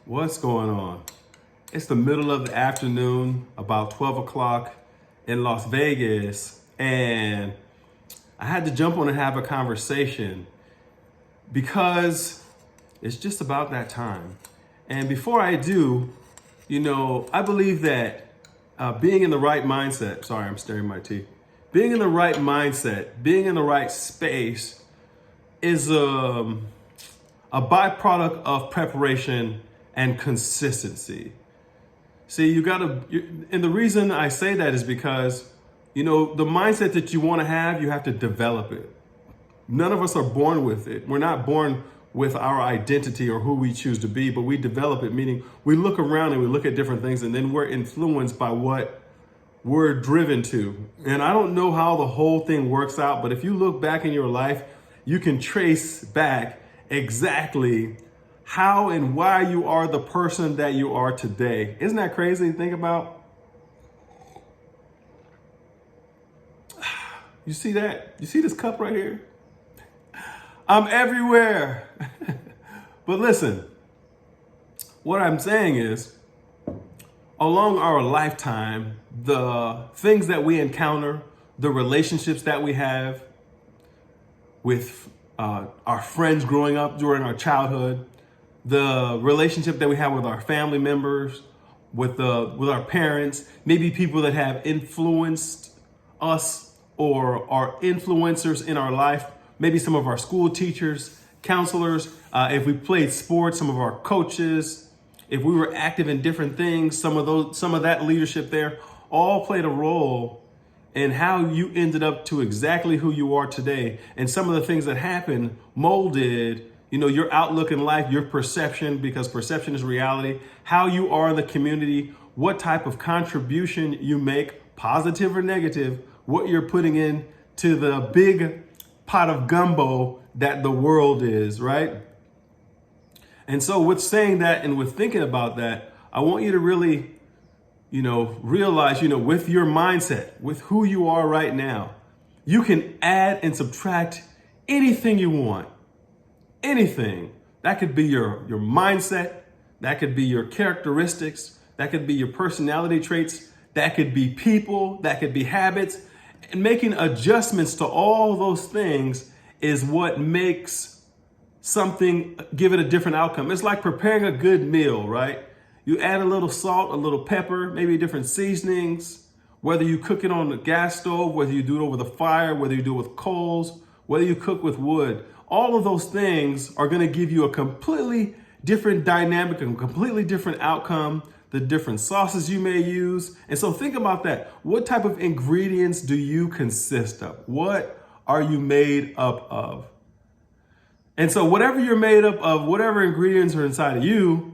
What's going on? It's the middle of the afternoon, about 12 o'clock in Las Vegas, and I had to jump on and have a conversation because it's just about that time. And before I do, I believe that being in the right mindset, sorry, I'm stirring my tea. Being in the right mindset, being in the right space is a byproduct of preparation and consistency. See, and the reason I say that is because, the mindset that you want to have, you have to develop it. None of us are born with it. We're not born with our identity or who we choose to be, but we develop it, meaning we look around and we look at different things and then we're influenced by what we're driven to. And I don't know how the whole thing works out, but if you look back in your life, you can trace back exactly how and why you are the person that you are today. Isn't that crazy to think about? You see that? You see this cup right here? I'm everywhere. But listen, what I'm saying is, along our lifetime, the things that we encounter, the relationships that we have with our friends growing up during our childhood, the relationship that we have with our family members, with our parents, maybe people that have influenced us or are influencers in our life, maybe some of our school teachers, counselors, if we played sports, some of our coaches, if we were active in different things, some of that leadership there all played a role in how you ended up to exactly who you are today. And some of the things that happened molded your outlook in life, your perception, because perception is reality, how you are in the community, what type of contribution you make, positive or negative, what you're putting in to the big pot of gumbo that the world is, right? And so with saying that and with thinking about that, I want you to really, realize, with your mindset, with who you are right now, you can add and subtract anything you want. Anything. That could be your mindset. That could be your characteristics. That could be your personality traits. That could be people. That could be habits. And making adjustments to all those things is what makes something, give it a different outcome. It's like preparing a good meal, right? You add a little salt, a little pepper, maybe different seasonings, whether you cook it on the gas stove, whether you do it over the fire, whether you do it with coals, whether you cook with wood. All of those things are going to give you a completely different dynamic, a completely different outcome, the different sauces you may use. And so think about that. What type of ingredients do you consist of? What are you made up of? And so whatever you're made up of, whatever ingredients are inside of you,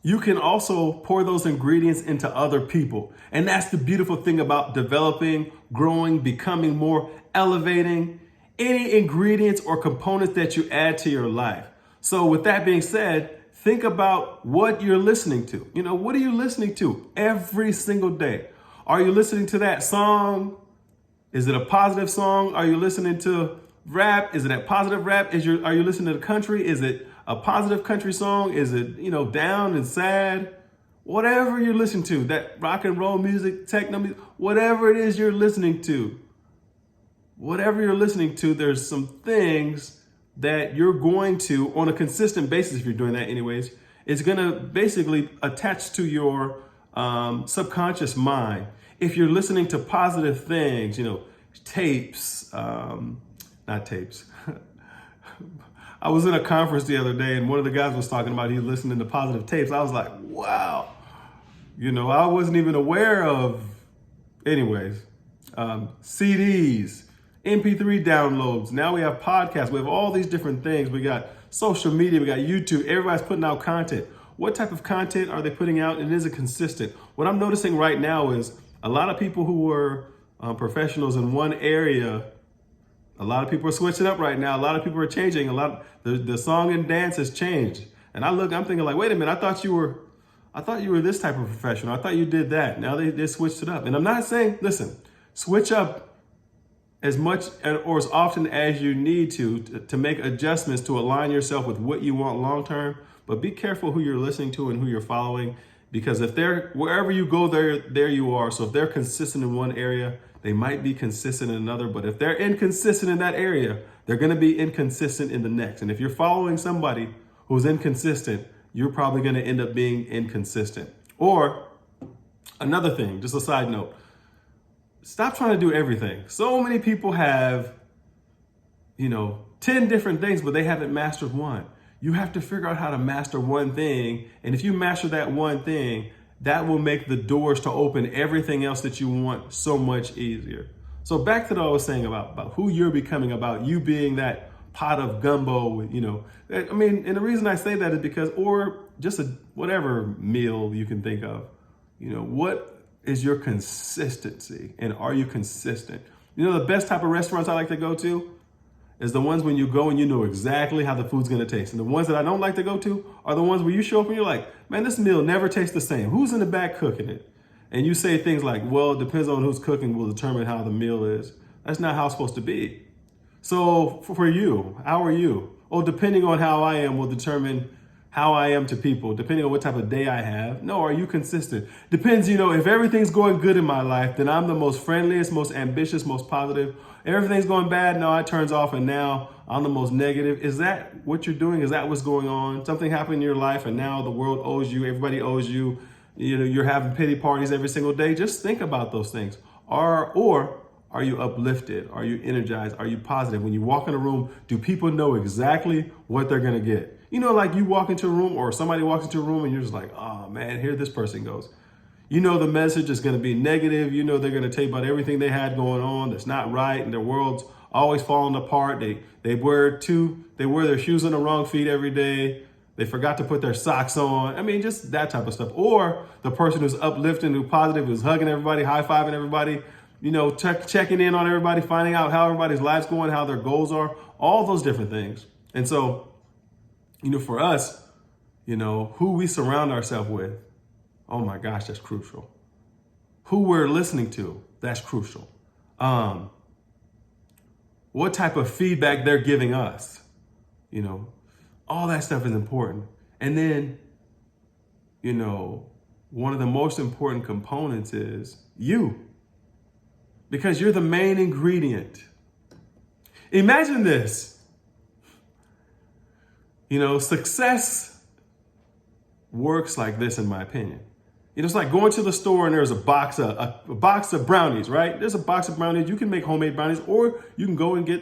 you can also pour those ingredients into other people. And that's the beautiful thing about developing, growing, becoming more, elevating any ingredients or components that you add to your life. So with that being said, think about what you're listening to. What are you listening to every single day? Are you listening to that song? Is it a positive song? Are you listening to rap? Is it a positive rap? are you listening to the country? Is it a positive country song? Is it, down and sad? Whatever you're listening to, that rock and roll music, techno music, whatever it is you're listening to, there's some things that you're going to, on a consistent basis, if you're doing that anyways, it's going to basically attach to your subconscious mind. If you're listening to positive things, tapes, not tapes. I was in a conference the other day and one of the guys was talking about he was listening to positive tapes. I was like, wow. I wasn't even aware of, CDs, MP3 downloads. Now we have podcasts. We have all these different things. We got social media. We got YouTube. Everybody's putting out content. What type of content are they putting out? And is it consistent? What I'm noticing right now is a lot of people who were professionals in one area, a lot of people are switching up right now. A lot of people are changing. The song and dance has changed. And I'm thinking like, wait a minute, I thought you were this type of professional. I thought you did that. Now they switched it up. And I'm not saying, listen, switch up as much or as often as you need to make adjustments to align yourself with what you want long term. But be careful who you're listening to and who you're following, because if they're wherever you go, there you are. So if they're consistent in one area, they might be consistent in another. But if they're inconsistent in that area, they're going to be inconsistent in the next. And if you're following somebody who's inconsistent, you're probably going to end up being inconsistent. Or another thing, just a side note, stop trying to do everything. So many people have, 10 different things, but they haven't mastered one. You have to figure out how to master one thing. And if you master that one thing, that will make the doors to open everything else that you want so much easier. So back to what I was saying about who you're becoming, about you being that pot of gumbo, and the reason I say that is because, or just whatever meal you can think of, what is your consistency, and are you consistent? The best type of restaurants I like to go to is the ones when you go and you know exactly how the food's gonna taste. And the ones that I don't like to go to are the ones where you show up and you're like, man, this meal never tastes the same. Who's in the back cooking it? And you say things like, well, it depends on who's cooking will determine how the meal is. That's not how it's supposed to be. So for you, how are you? Oh, depending on how I am will determine how I am to people, depending on what type of day I have. No, are you consistent? Depends, if everything's going good in my life, then I'm the most friendliest, most ambitious, most positive. Everything's going bad, no, it turns off, and now I'm the most negative. Is that what you're doing? Is that what's going on? Something happened in your life and now the world owes you, everybody owes you, you're having pity parties every single day. Just think about those things. Or are you uplifted? Are you energized? Are you positive? When you walk in a room, do people know exactly what they're gonna get? Like you walk into a room or somebody walks into a room and you're just like, oh man, here this person goes. The message is going to be negative. They're going to tell you about everything they had going on that's not right, and their world's always falling apart. They wear their shoes on the wrong feet every day. They forgot to put their socks on. Just that type of stuff. Or the person who's uplifting, who's positive, who's hugging everybody, high-fiving everybody, checking in on everybody, finding out how everybody's life's going, how their goals are, all those different things. And so, for us, who we surround ourselves with, oh my gosh, that's crucial. Who we're listening to, that's crucial. What type of feedback they're giving us, all that stuff is important. And then, one of the most important components is you, because you're the main ingredient. Imagine this. Success works like this, in my opinion. It's like going to the store and there's a box of brownies, right? There's a box of brownies. You can make homemade brownies, or you can go and get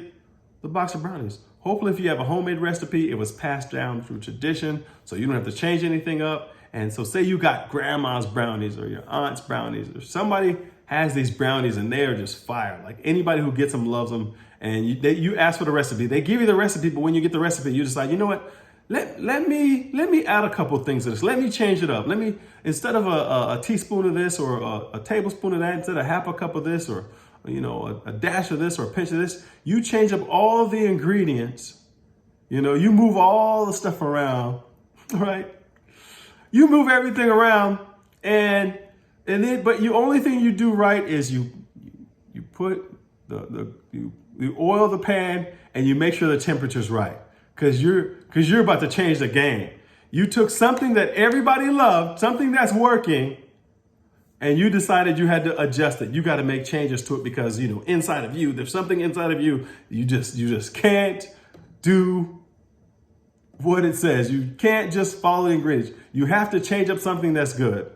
the box of brownies. Hopefully, if you have a homemade recipe, it was passed down through tradition, so you don't have to change anything up. And so say you got grandma's brownies or your aunt's brownies, or somebody has these brownies and they are just fire. Like anybody who gets them loves them. And you ask for the recipe. They give you the recipe, but when you get the recipe, you decide, you know what? Let me add a couple of things to this. Let me change it up. Instead of a teaspoon of this or a tablespoon of that, instead of half a cup of this or a dash of this or a pinch of this, you change up all the ingredients. You move all the stuff around, right? You move everything around, and then but the only thing you do right is you put you oil the pan and you make sure the temperature's right, because you're about to change the game. You took something that everybody loved, something that's working, and you decided you had to adjust it. You got to make changes to it because inside of you, there's something inside of you. You just can't do what it says. You can't just follow the ingredients. You have to change up something that's good.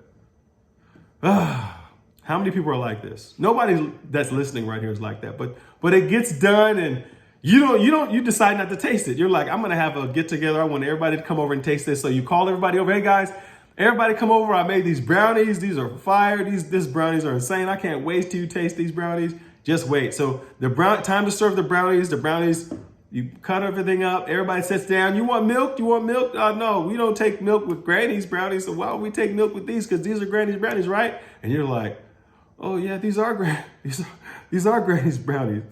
How many people are like this? Nobody that's listening right here is like that, but it gets done and you decide not to taste it. You're like, I'm going to have a get together. I want everybody to come over and taste this. So you call everybody over. Hey guys, everybody come over. I made these brownies. These are fire. These brownies are insane. I can't wait till you taste these brownies. Just wait. So time to serve the brownies, you cut everything up. Everybody sits down. You want milk? No, we don't take milk with Granny's brownies. So why would we take milk with these? Because these are Granny's brownies, right? And you're like, oh yeah, these are Granny's brownies.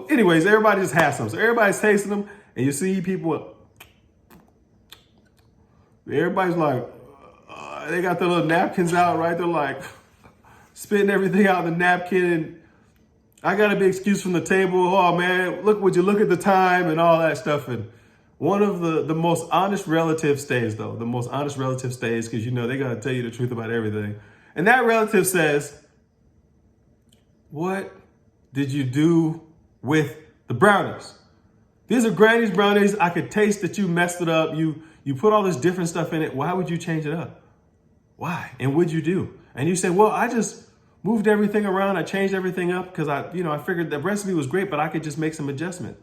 Anyways, everybody just has some. So everybody's tasting them, and you see people. Everybody's like, they got their little napkins out, right? They're like spitting everything out of the napkin. I got a big excuse from the table. Oh man, would you look at the time and all that stuff. And one of the most honest relatives stays though. The most honest relative stays because you know they gotta tell you the truth about everything. And that relative says, what did you do with the brownies? These are Granny's brownies. I could taste that you messed it up. You put all this different stuff in it. Why would you change it up? Why? And what'd you do? And you say, well, I just moved everything around. I changed everything up because I figured the recipe was great, but I could just make some adjustments.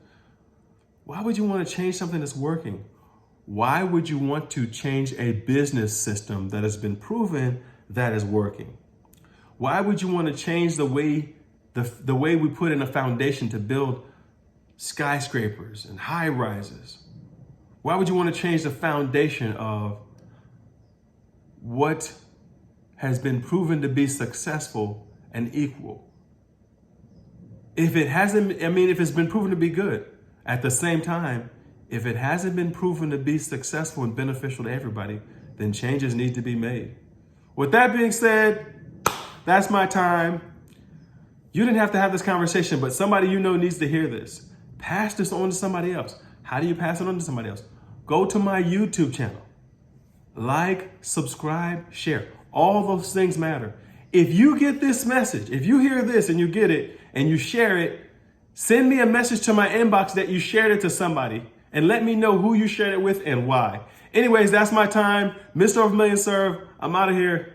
Why would you want to change something that's working? Why would you want to change a business system that has been proven that is working? Why would you want to change the way we put in a foundation to build skyscrapers and high rises? Why would you want to change the foundation of what has been proven to be successful and equal? If it's been proven to be good, at the same time, if it hasn't been proven to be successful and beneficial to everybody, then changes need to be made. With that being said, that's my time. You didn't have to have this conversation, but somebody you know needs to hear this. Pass this on to somebody else. How do you pass it on to somebody else? Go to my YouTube channel. Like, subscribe, share. All those things matter. If you get this message, if you hear this and you get it and you share it, send me a message to my inbox that you shared it to somebody and let me know who you shared it with and why. Anyways, that's my time. Mr. Over Million Serve. I'm out of here.